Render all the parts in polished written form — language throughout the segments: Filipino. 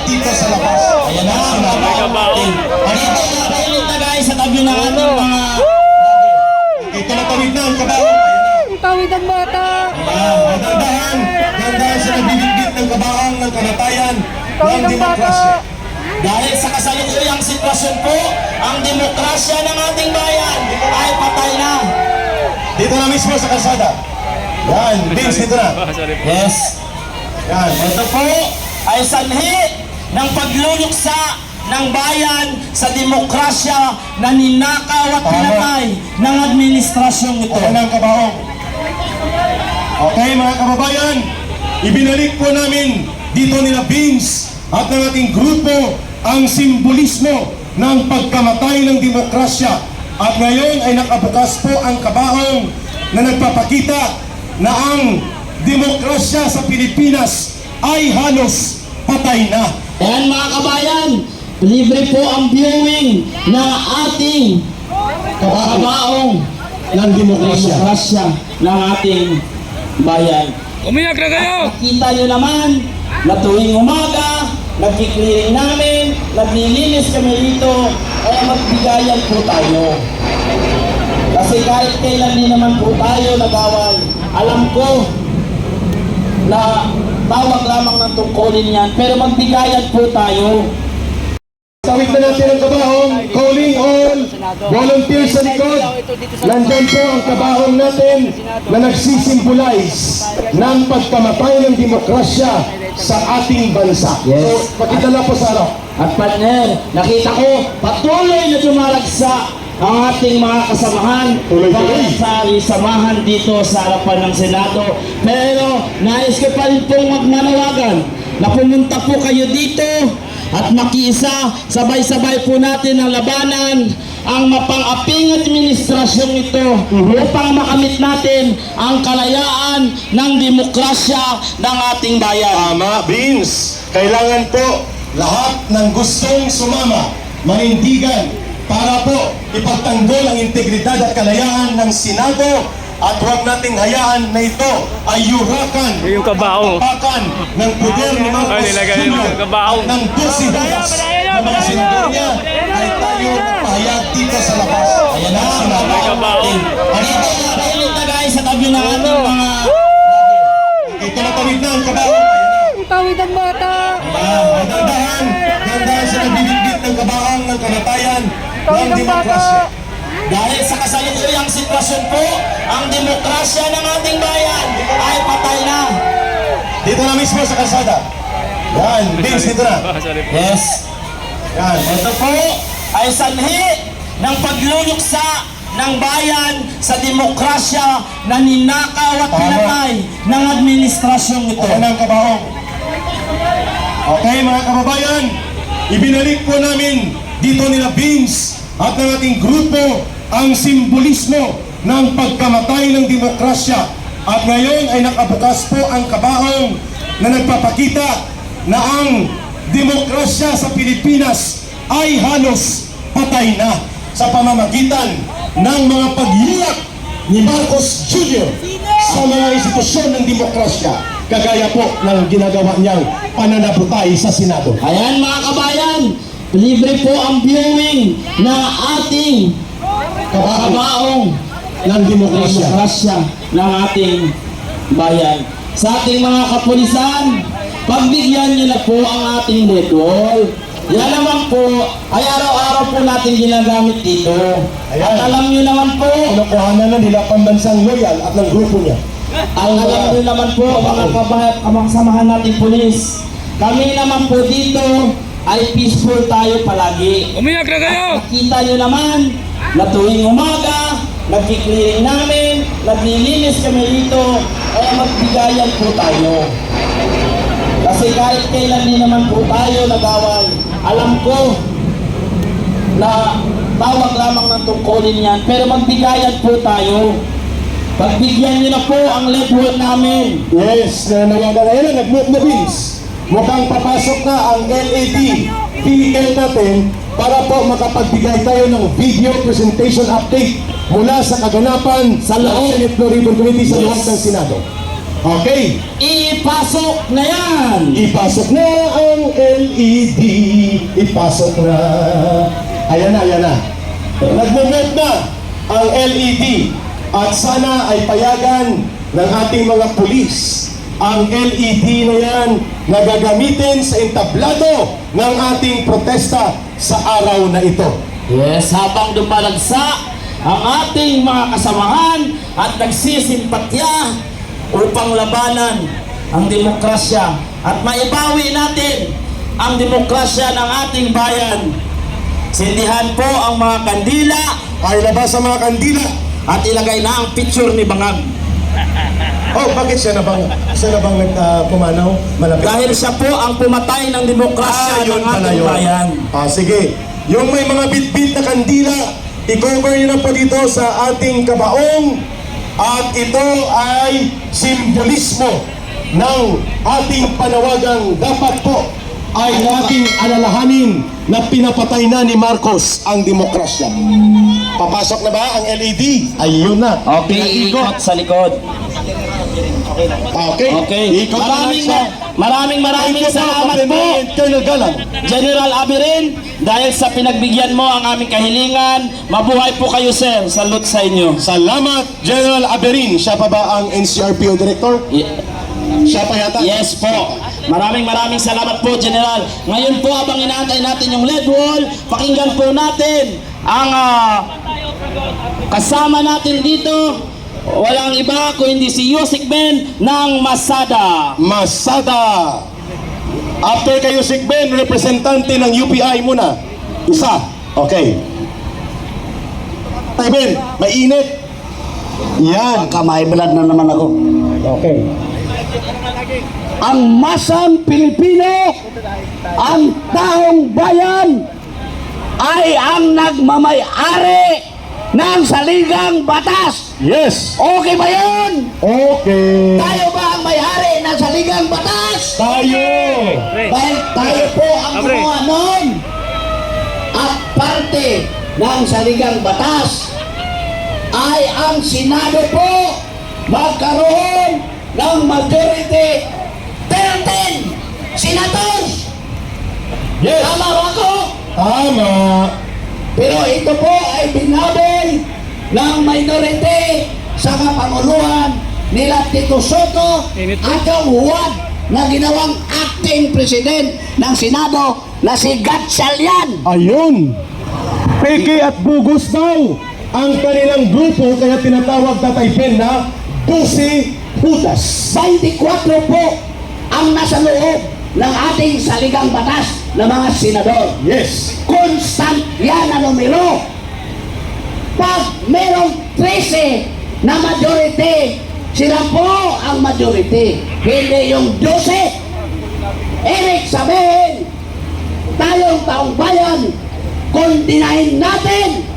dito sa labas. Ayan na, Dito na na guys sa tabi ng ating mga... ito na tawid na ang kabaong. Tawid ang bata! Ayan, dandahan sa nagbibigit ng kabaong ng kamatayan ng Tawid ang bata! demokrasya. Dahil sa kasalukuyang sitwasyon po, ang demokrasya ng ating bayan ay patay na. Dito na mismo sa kalsada. Yan, Vince, dito na. Yes. Yan, Ito po ay sanhi ng pagluluksa ng bayan sa demokrasya na ninakaw at pinatay ng administrasyong ito. ayan ang kabaong. Okay, mga kababayan, ibinalik po namin dito nila Vince at ng ating grupo ang simbolismo ng pagkamatay ng demokrasya. At ngayon ay nakabukas po ang kabaong na nagpapakita na ang demokrasya sa Pilipinas ay halos patay na. Ayan mga kabayan, libre po ang viewing ng ating kabaong ng demokrasya ng ating bayan. Umiyak na kayo! Kita nyo naman na tuwing umaga, nagkiklearing namin, naglilinis kami dito, kaya magbigayan po tayo. Kasi kahit kailan din naman po tayo nagawan, alam ko na tawag lamang ng tungkulin yan, pero magbigayan po tayo. Sawit na natin ang kabaong, calling all volunteers sa likod. Nandyan po ang kabaong natin na nagsisimbolize ng pagkamatay ng demokrasya sa ating bansa. Yes. So, pakidala po sa araw. At partner, nakita ko patuloy na dumaragsa ang ating mga kasamahan Tuloy-tuloy. para sa samahan dito sa harapan ng Senado. Pero nais ko pa rin pong magmanawagan na pumunta po kayo dito at makiisa, sabay-sabay po natin ang labanan ang mapang-aping administrasyong ito upang makamit natin ang kalayaan ng demokrasya ng ating bayan. Tama, Vince. Kailangan po lahat ng gustong sumama, manindigan, para po ipagtanggol ang integridad at kalayaan ng Senado at huwag nating hayaan na ito ay yurakan Yung kabaong. tapakan ng poder ni Marcos nilagay yung Jr. kabaong. at ng 12 horas ng mga senador niya ay tayo magpahayag dito sa labas. Ayan na, kabaong. Dito na guys sa tabi ng ating mga... Ito na tawid na ang kabaong. Tawid ang bata! Dandahan sa nagbibigit ng kabaong ng kamatayan ng demokrasya. Dahil sa kasalukuyang sitwasyon po, ang demokrasya ng ating bayan ay patay na. Dito na mismo sa kalsada. Yan, Vince, dito na. Yes. Yan, Ito po ay sanhi ng pagluluksa ng bayan sa demokrasya na ninakaw at pinatay ng administrasyong ito. ayan ang kabaong. Okay, mga kababayan, ibinalik po namin dito nila Vince at ng ating grupo ang simbolismo ng pagkamatay ng demokrasya. At ngayon ay nakabukas po ang kabaong na nagpapakita na ang demokrasya sa Pilipinas ay halos patay na sa pamamagitan ng mga pagyuyak ni Marcos Jr. sa mga institusyon ng demokrasya, kagaya po ng ginagawa niyang pananabutay sa Senado. Ayan mga kabayan, libre po ang viewing ng ating kabaong ng demokrasya. demokrasya ng ating bayan. Sa ating mga kapulisan, pagbigyan niyo na po ang ating red wall. Yan naman po ay araw-araw po natin ginagamit dito. At alam niyo naman po, Kinukuhanan na nila pambansang loyal at ng grupo niya. alam niyo naman po mga kasamahan nating pulis. Kami naman po dito ay peaceful tayo palagi. Umiyak na kayo! Kita nyo naman na tuwing umaga, nagkiklearing namin, naglilinis kami dito, kaya magbigayan po tayo. Kasi kahit kailan din naman po tayo nagawan, alam ko na tawag lamang ng tungkulin yan, pero magbigayan po tayo. Pagbigyan nyo na po ang lead namin. Yes, nangyayari na nag-move na Vince. Mukhang papasok na ang LED PL natin para po makapagbigay tayo ng video presentation update mula sa kaganapan sa loob ng Senate Floor Ribbon Committee sa loob ng Senado. Okay, Ipasok na yan! ipasok na ang LED. Ipasok na. Ayan na, ayan na. Nagmo-move na ang LED. At sana ay payagan ng ating mga pulis ang LED na yan na gagamitin sa entablado ng ating protesta sa araw na ito. Yes, habang dumalagsa ang ating mga kasamahan at nagsisimpatya upang labanan ang demokrasya at maibawi natin ang demokrasya ng ating bayan. Sindihan po ang mga kandila Ay labas sa mga kandila. at ilagay na ang picture ni Bangag. Oh, bakit siya na bang pumanaw? Malapit. Dahil siya po ang pumatay ng demokrasya ng yun pala ating yun. bayan. Sige. Yung may mga bit-bit na kandila, i-cover nyo na po dito sa ating kabaong. At ito ay simbolismo ng ating panawagang dapat po ay ating alalahanin na pinapatay na ni Marcos ang demokrasya. Papasok na ba ang LED? Ayun na. Okay, ikot sa likod. Okay. Okay. Ikot na lang siya. Maraming salamat po, Colonel Galang. General Abirin, dahil sa pinagbigyan mo ang aming kahilingan. Mabuhay po kayo, sir. Salute sa inyo. Salamat, General Aberin. Siya pa ba ang NCRPO Director? Siya pa yata? Yes po. Maraming salamat po, General. Ngayon po, habang inaantay natin yung lead wall, pakinggan po natin ang kasama natin dito. Walang iba kundi si Yusik Ben ng Masada. Masada. After kayo Sigben, representante ng UPI muna. Isa. Okay. Tay Ben, mainit. Yan. Kamay blood na naman ako. Okay. Ang masang Pilipino, ang taong bayan, ay ang nagmamay-ari ng saligang batas. Yes. Okay ba yun? Okay. Tayo ba ang may-ari ng saligang batas? Tayo. Dahil tayo po ang gumawa nun. At parte ng saligang batas ay ang Senado po magkaroon ng majority 13 senators. Yes. Tama ba ako? Tama. Pero ito po ay binaboy ng minority sa kapanguluhan nila Tito Soto at yung Juan na ginawang acting president ng Senado na si Gatchalian. Ayun. Peke at bugos daw ang kanilang grupo kaya tinatawag Tatay Ben na 12 Judas. 24 po ang nasa loob ng ating saligang batas na mga senador. Yes. Constant yan na numero. Pag merong 13 na majority, sila po ang majority, hindi yung 12. Ibig sabihin, tayong taong bayan, kung dinahin natin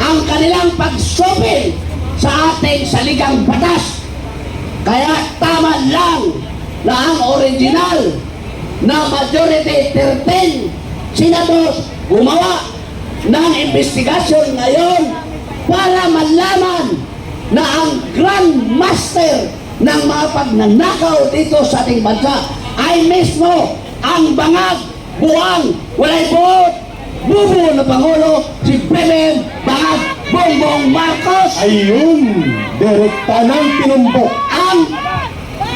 ang kanilang pagsupil sa ating saligang batas. Kaya tama lang na ang original na majority 13 senators gumawa ng investigasyon ngayon para malaman na ang Grand Master ng mga pagnanakaw dito sa ating bansa ay mismo ang Bangag, Buang, walay buot, bubo na Pangulo, si President Bangag Bongbong Marcos. Ayun. Direkta ng tinumbok.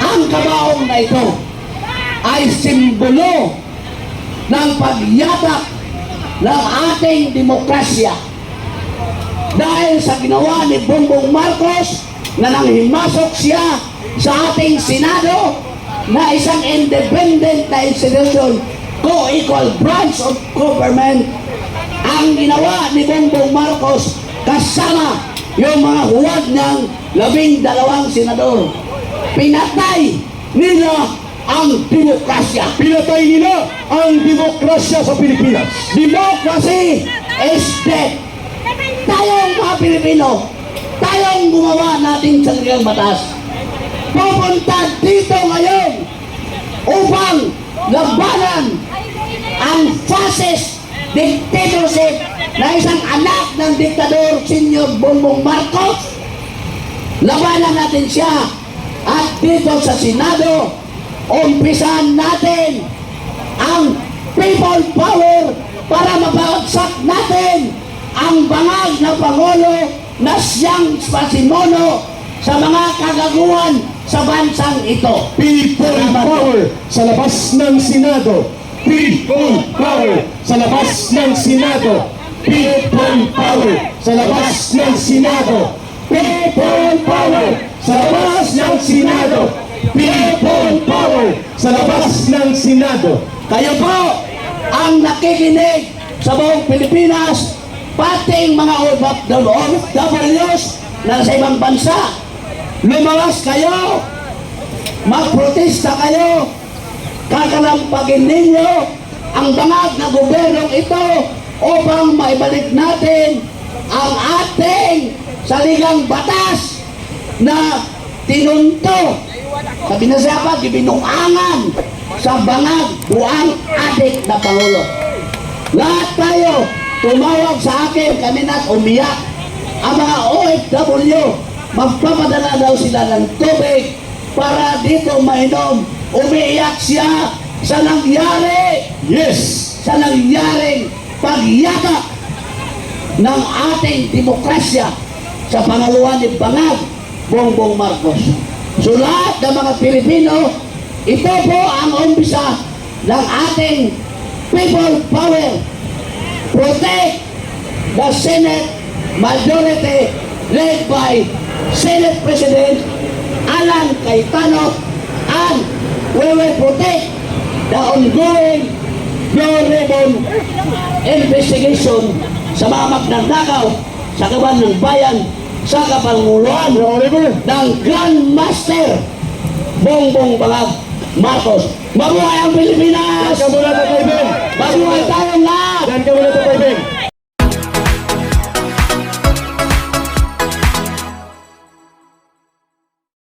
Ang kabaong na ito ay simbolo ng pagyatak ng ating demokrasya. Dahil sa ginawa ni Bongbong Marcos na nanghimasok siya sa ating Senado na isang independent na institution, co-equal branch of government, ang ginawa ni Bongbong Marcos kasama yung mga huwad ng 12 senador. Pinatay nila ang demokrasya. Pinatay nila ang demokrasya sa Pilipinas. Democracy is dead. Tayong mga Pilipino, tayong gumawa natin sa saligang batas. Pupunta dito ngayon upang labanan ang fascist dictatorship na isang anak ng diktador Senyor Bongbong Marcos. Labanan natin siya At dito sa Senado, umpisahan natin ang people power para mabagsak natin ang bangag na Pangulo na siyang pasimuno sa mga kagaguhan sa bansang ito. People power sa labas ng Senado. People power sa labas ng Senado. People power sa labas ng Senado. People power sa labas ng Senado. People power sa labas ng Senado. Kayo po ang nakikinig sa buong Pilipinas, pati mga OFWs na sa ibang bansa. Lumawas kayo, magprotesta kayo, kakalampagin ninyo ang bangag na gobyernong ito upang maibalik natin ang ating saligang batas na tinunto sa binasapa, ibinungangan sa bangag buang adik na Pangulo. Lahat tayo tumawag sa akin kanina at umiyak. Ang mga OFW, magpapadala daw sila ng tubig para dito mainom. Umiiyak siya sa nangyari, Yes! sa nangyaring pagyakap ng ating demokrasya sa pangaluan ni Bangag Bongbong Marcos. So lahat ng mga Pilipino, ito po ang umpisa ng ating people power. Protect the Senate majority led by Senate President Alan Cayetano, and we will protect the ongoing Blue Ribbon investigation sa mga magnanakaw sa kaban ng bayan sa kapanguluan ng Grand Master Bongbong Marcos. Mabuhay ang Pilipinas! Diyan ka muna, Tatay Ben! Mabuhay tayong lahat! Diyan ka muna,